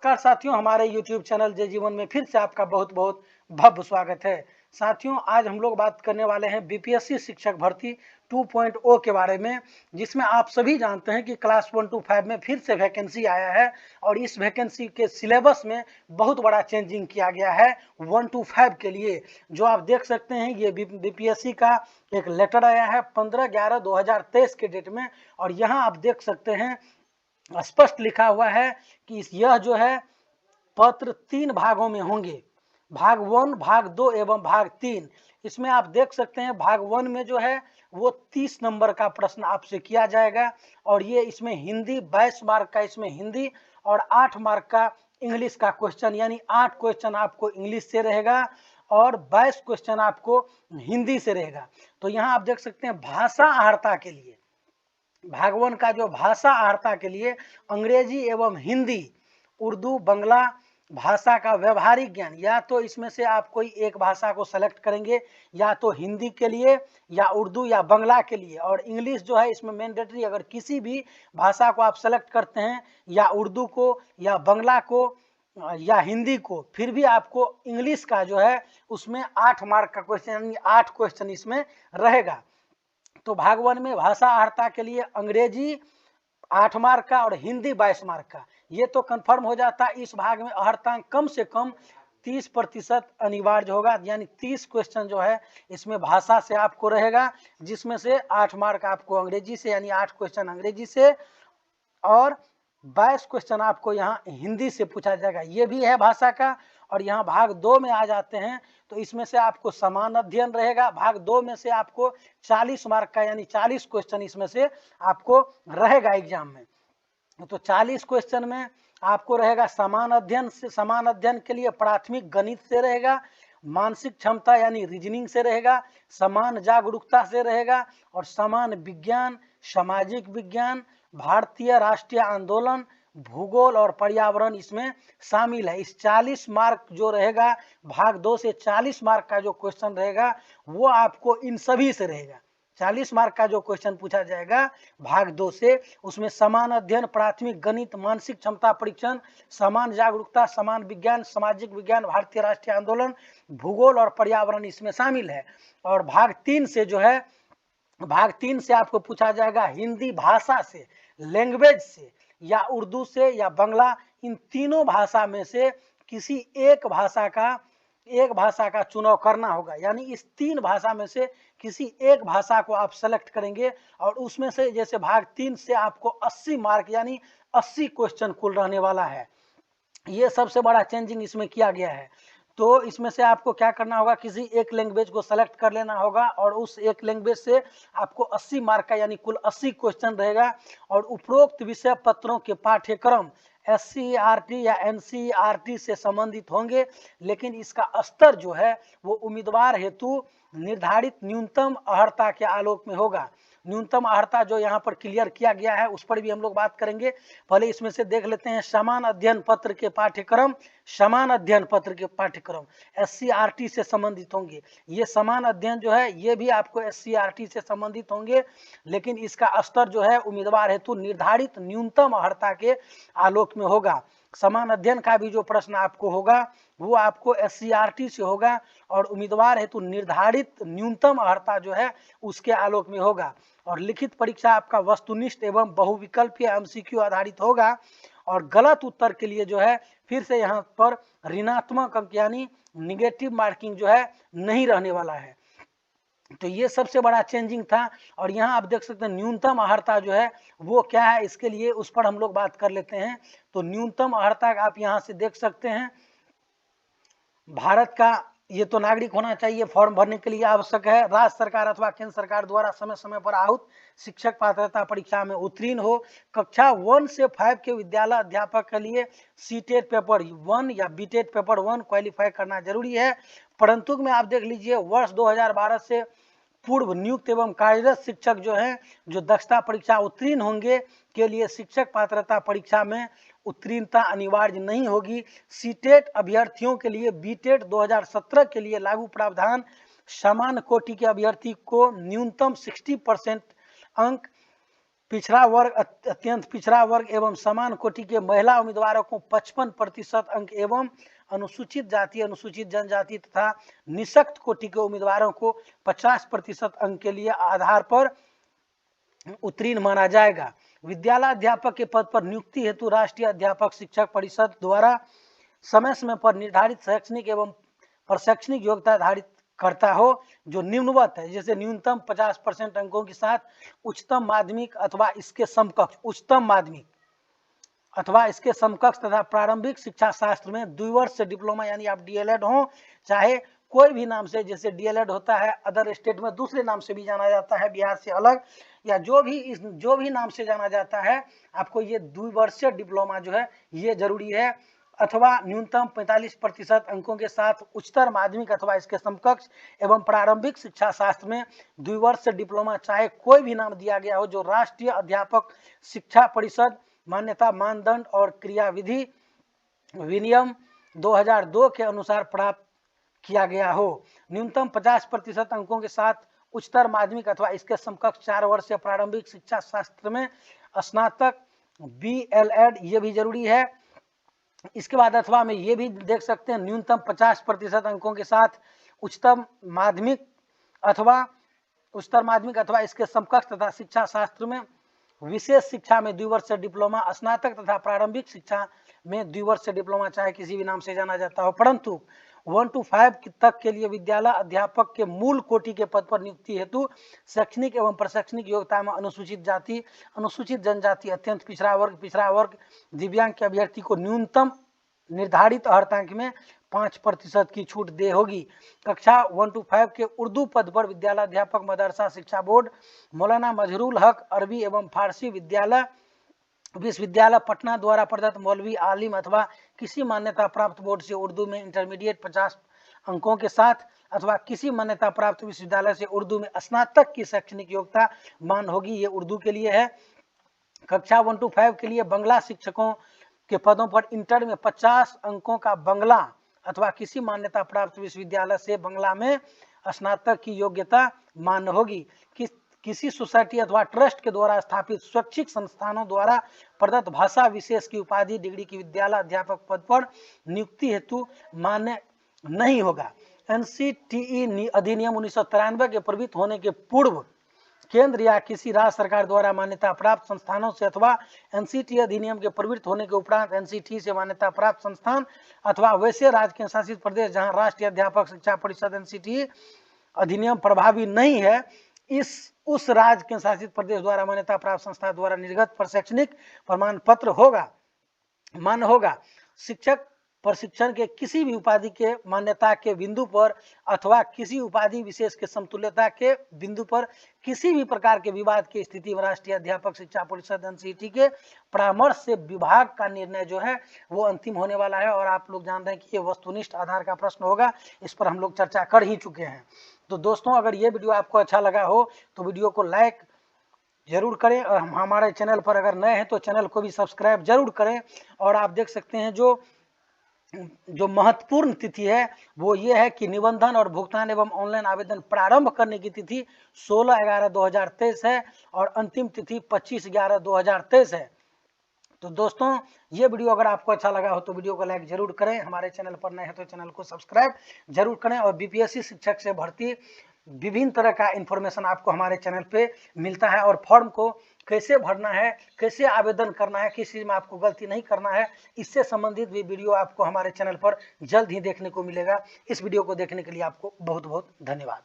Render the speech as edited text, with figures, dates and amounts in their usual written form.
नमस्कार साथियों, हमारे YouTube चैनल जय जीवन में फिर से आपका बहुत बहुत भव्य स्वागत है। साथियों, आज हम लोग बात करने वाले हैं बीपीएससी शिक्षक भर्ती 2.0 के बारे में, जिसमें आप सभी जानते हैं कि क्लास 1 to 5 में फिर से वैकेंसी आया है और इस वैकेंसी के सिलेबस में बहुत बड़ा चेंजिंग किया गया है 1 to 5 के लिए। जो आप देख सकते हैं, ये बीपीएससी का एक लेटर आया है 15/11/2023 के डेट में, और यहाँ आप देख सकते हैं स्पष्ट लिखा हुआ है कि यह जो है पत्र 3 भागों में होंगे, भाग 1, भाग 2 एवं भाग 3। इसमें आप देख सकते हैं भाग 1 में जो है वो 30 नंबर का प्रश्न आपसे किया जाएगा, और ये इसमें हिंदी 22 मार्क का इसमें हिंदी और 8 मार्क का इंग्लिश का क्वेश्चन, यानी 8 क्वेश्चन आपको इंग्लिश से रहेगा और 22 क्वेश्चन आपको हिंदी से रहेगा। तो यहाँ आप देख सकते हैं भाषा आहर्ता के लिए, भाग 1 का जो भाषा आहर्ता के लिए अंग्रेजी एवं हिंदी, उर्दू, बंगला भाषा का व्यवहारिक ज्ञान, या तो इसमें से आप कोई एक भाषा को सेलेक्ट करेंगे, या तो हिंदी के लिए या उर्दू या बंगला के लिए, और इंग्लिश जो है इसमें मैंडेटरी, अगर किसी भी भाषा को आप सेलेक्ट करते हैं, या उर्दू को या बंगला को या हिंदी को, फिर भी आपको इंग्लिश का जो है उसमें 8 मार्क का क्वेश्चन, यानी 8 क्वेश्चन इसमें रहेगा। तो भाग 1 में भाषा आहर्ता के लिए अंग्रेजी 8 मार्क का और हिंदी 22 मार्क का, ये तो कंफर्म हो जाता है। इस भाग में आहर्तांक कम से कम 30% अनिवार्य होगा, यानी 30 क्वेश्चन जो है इसमें भाषा से आपको रहेगा, जिसमें से 8 मार्क आपको अंग्रेजी से, यानी 8 क्वेश्चन अंग्रेजी से और 22 क्वेश्चन आपको यहाँ हिंदी से पूछा जाएगा, ये भी है भाषा का। और यहाँ भाग 2 में आ जाते हैं तो इसमें से आपको समान अध्ययन रहेगा। भाग 2 में से आपको 40 मार्क का, यानी 40 क्वेश्चन इसमें से आपको रहेगा एग्जाम में। तो 40 क्वेश्चन में आपको रहेगा समान अध्ययन से, समान अध्ययन के लिए प्राथमिक गणित से रहेगा, मानसिक क्षमता यानी रीजनिंग से रहेगा, समान जागरूकता से रहेगा, और समान विज्ञान, सामाजिक विज्ञान, भारतीय राष्ट्रीय आंदोलन, भूगोल और पर्यावरण इसमें शामिल है। इस 40 मार्क जो रहेगा भाग 2 से, 40 मार्क का जो क्वेश्चन रहेगा वो आपको इन सभी से रहेगा। 40 मार्क का जो क्वेश्चन पूछा जाएगा भाग 2 से, उसमें समान अध्ययन, प्राथमिक गणित, मानसिक क्षमता परीक्षण, समान जागरूकता, समान विज्ञान, सामाजिक विज्ञान, भारतीय राष्ट्रीय आंदोलन, भूगोल और पर्यावरण इसमें शामिल है। और भाग 3 से जो है, भाग 3 से आपको पूछा जाएगा हिंदी भाषा से, लैंग्वेज से, या उर्दू से या बंगला, इन तीनों भाषा में से किसी एक भाषा का चुनाव करना होगा, यानी इस 3 भाषा में से किसी एक भाषा को आप सेलेक्ट करेंगे, और उसमें से जैसे भाग 3 से आपको 80 मार्क यानी 80 क्वेश्चन कुल रहने वाला है। ये सबसे बड़ा चेंजिंग इसमें किया गया है। तो इसमें से आपको क्या करना होगा, किसी एक लैंग्वेज को सेलेक्ट कर लेना होगा, और उस एक लैंग्वेज से आपको 80 मार्क का, यानी कुल 80 क्वेश्चन रहेगा। और उपरोक्त विषय पत्रों के पाठ्यक्रम SCERT या NCERT से संबंधित होंगे, लेकिन इसका स्तर जो है वो उम्मीदवार हेतु निर्धारित न्यूनतम अर्हता के आलोक में होगा। न्यूनतम अर्हता जो यहाँ पर क्लियर किया गया है उस पर भी हम लोग बात करेंगे। पहले इसमें से देख लेते हैं समान अध्ययन पत्र के पाठ्यक्रम। समान अध्ययन पत्र के पाठ्यक्रम SCERT से संबंधित होंगे। ये समान अध्ययन जो है ये भी आपको SCERT से संबंधित होंगे, लेकिन इसका स्तर जो है उम्मीदवार हेतु निर्धारित न्यूनतम अर्हता के आलोक में होगा। समान अध्ययन का भी जो प्रश्न आपको होगा वो आपको SCERT से होगा, और उम्मीदवार हेतु निर्धारित न्यूनतम अर्हता जो है उसके आलोक में होगा। और लिखित परीक्षा आपका वस्तुनिष्ठ एवं बहुविकल्पीय MCQ आधारित होगा, और गलत उत्तर के लिए जो है फिर से यहाँ पर ऋणात्मक अंक यानी निगेटिव मार्किंग जो है नहीं रहने वाला है। तो ये सबसे बड़ा चेंजिंग था। और यहाँ आप देख सकते हैं न्यूनतम अर्हता जो है वो क्या है, इसके लिए उस पर हम लोग बात कर लेते हैं। तो न्यूनतम अर्हता आप यहाँ से देख सकते हैं, भारत का ये तो नागरिक होना चाहिए, फॉर्म भरने के लिए आवश्यक है, राज्य सरकार अथवा केंद्र सरकार द्वारा समय समय पर आहूत शिक्षक पात्रता परीक्षा में उत्तीर्ण हो, कक्षा 1 से 5 के विद्यालय अध्यापक के लिए सीटेट पेपर 1 या बीटेट पेपर 1 क्वालिफाई करना जरूरी है। परंतु में आप देख लीजिए वर्ष 2012 से पूर्व नियुक्त एवं कार्यरत शिक्षक जो हैं, जो दक्षता परीक्षा उत्तीर्ण होंगे के लिए शिक्षक पात्रता परीक्षा में उत्तीर्णता अनिवार्य नहीं होगी। सीटेट अभ्यर्थियों के लिए बीटेट 2017 के लिए लागू प्रावधान, समान कोटि के अभ्यर्थी को न्यूनतम 60% अंक पिछड़ा वर्ग, अत्यंत पिछड़ा वर्ग एवं समान कोटि के महिला उम्मीदवारों को 55% अंक एवं अनुसूचित जाति, अनुसूचित जनजाति तथा निःशक्त कोटि के उम्मीदवारों को 50% अंक के लिए आधार पर उत्तीर्ण माना जाएगा। विद्यालय अध्यापक के पद पर नियुक्ति हेतु राष्ट्रीय अध्यापक शिक्षक परिषद द्वारा समय समय पर निर्धारित शैक्षणिक एवं प्रशैक्षणिक योग्यता धारित करता हो जो निम्नवत है, जैसे न्यूनतम 50% अंकों के साथ उच्चतम माध्यमिक अथवा इसके समकक्ष, उच्चतम माध्यमिक अथवा इसके समकक्ष तथा प्रारंभिक शिक्षा शास्त्र में द्विवर्ष डिप्लोमा यानी आप डीएलएड हो, चाहे कोई भी नाम से, जैसे डीएलएड होता है अदर स्टेट में दूसरे नाम से भी जाना जाता है, बिहार से अलग, या जो भी नाम से जाना जाता है, आपको ये द्विवर्षीय डिप्लोमा जो है ये जरूरी है, अथवा न्यूनतम 45% अंकों के साथ उच्चतर माध्यमिक अथवा इसके समकक्ष एवं प्रारंभिक शिक्षा शास्त्र में द्विवर्षीय डिप्लोमा, चाहे कोई भी नाम दिया गया हो, जो राष्ट्रीय अध्यापक शिक्षा परिषद मान्यता मानदंड और क्रियाविधि विनियम 2002 के अनुसार प्राप्त किया गया हो। न्यूनतम 50% अंकों के साथ उच्चतर माध्यमिक अथवा इसके समकक्ष 4 वर्षीय प्रारंभिक शिक्षा शास्त्र में स्नातक बीएलएड, ये भी जरूरी है। इसके बाद अथवा में ये भी देख सकते हैं, न्यूनतम 50% अंकों के साथ उच्चतम माध्यमिक अथवा इसके समकक्ष तथा शिक्षा शास्त्र में विशेष शिक्षा में द्विवर्षीय डिप्लोमा, स्नातक तथा प्रारंभिक शिक्षा में द्विवर्षीय डिप्लोमा, चाहे किसी भी नाम से जाना जाता हो, परंतु 1 to 5 तक के लिए विद्यालय अध्यापक के मूल कोटि के पद पर नियुक्ति हेतु शैक्षणिक एवं प्रशैक्षणिक योग्यता में अनुसूचित जाति, अनुसूचित जनजाति, अत्यंत पिछड़ा वर्ग, दिव्यांग के अभ्यर्थी को न्यूनतम निर्धारित अर्हतांक में 5% की छूट दे होगी। कक्षा 1 to 5 के उर्दू पद पर विद्यालय अध्यापक मदरसा शिक्षा बोर्ड, मौलाना मजहरूल हक अरबी एवं फारसी विश्वविद्यालय पटना द्वारा प्रदत्त मौलवी आलिम अथवा किसी मान्यता प्राप्त बोर्ड से उर्दू में इंटरमीडिएट 50 अंकों के साथ अथवा किसी मान्यता प्राप्त विश्वविद्यालय से उर्दू में स्नातक की शैक्षणिक योग्यता मान होगी, ये उर्दू के लिए है। कक्षा 1 to 5 के लिए बंगला शिक्षकों के पदों पर इंटर में 50 अंकों का बंगला अथवा किसी मान्यता प्राप्त विश्वविद्यालय से बंगला में स्नातक की योग्यता मान्य होगी। किसी सोसाइटी अथवा ट्रस्ट के द्वारा स्थापित स्वैच्छिक संस्थानों द्वारा प्रदत्त भाषा विशेष की उपाधि डिग्री की विद्यालय अध्यापक पद पर नियुक्ति हेतु मान्य नहीं होगा। एनसीटीई अधिनियम 1993 के प्रवृत्त होने के पूर्व केंद्र या किसी राज्य सरकार द्वारा मान्यता प्राप्त संस्थानों से अथवा एनसीटी अधिनियम के प्रवृत्त होने के उपरांत एनसीटी से मान्यता प्राप्त संस्थान अथवा वैसे राज्य के शासित प्रदेश जहां राष्ट्रीय अध्यापक शिक्षा परिषद एनसीटी अधिनियम प्रभावी नहीं है, उस राज्य के शासित प्रदेश द्वारा मान्यता प्राप्त संस्था द्वारा निर्गत प्रशैक्षणिक प्रमाण पत्र मान्य होगा। शिक्षक प्रशिक्षण के किसी भी उपाधि के मान्यता के बिंदु पर अथवा किसी उपाधि विशेष के समतुल्यता के बिंदु पर किसी भी प्रकार के विवाद की स्थिति में राष्ट्रीय अध्यापक शिक्षा परिषद एनसीटी के परामर्श से विभाग का निर्णय जो है वो अंतिम होने वाला है। और आप लोग जानते हैं कि ये वस्तुनिष्ठ आधार का प्रश्न होगा, इस पर हम लोग चर्चा कर ही चुके हैं। तो दोस्तों, अगर ये वीडियो आपको अच्छा लगा हो तो वीडियो को लाइक जरूर करें, और हमारे चैनल पर अगर नए हैं तो चैनल को भी सब्सक्राइब जरूर करें। और आप देख सकते हैं जो महत्वपूर्ण तिथि है वो ये है कि निबंधन और भुगतान एवं ऑनलाइन आवेदन प्रारंभ करने की तिथि 16/11/2023 है और अंतिम तिथि 25/11/2023 है। तो दोस्तों, ये वीडियो अगर आपको अच्छा लगा हो तो वीडियो को लाइक जरूर करें, हमारे चैनल पर नए हैं तो चैनल को सब्सक्राइब जरूर करें। और बीपीएससी शिक्षक से भर्ती विभिन्न तरह का इंफॉर्मेशन आपको हमारे चैनल पे मिलता है, और फॉर्म को कैसे भरना है, कैसे आवेदन करना है, किस चीज़ में आपको गलती नहीं करना है, इससे संबंधित भी वीडियो आपको हमारे चैनल पर जल्द ही देखने को मिलेगा। इस वीडियो को देखने के लिए आपको बहुत बहुत धन्यवाद।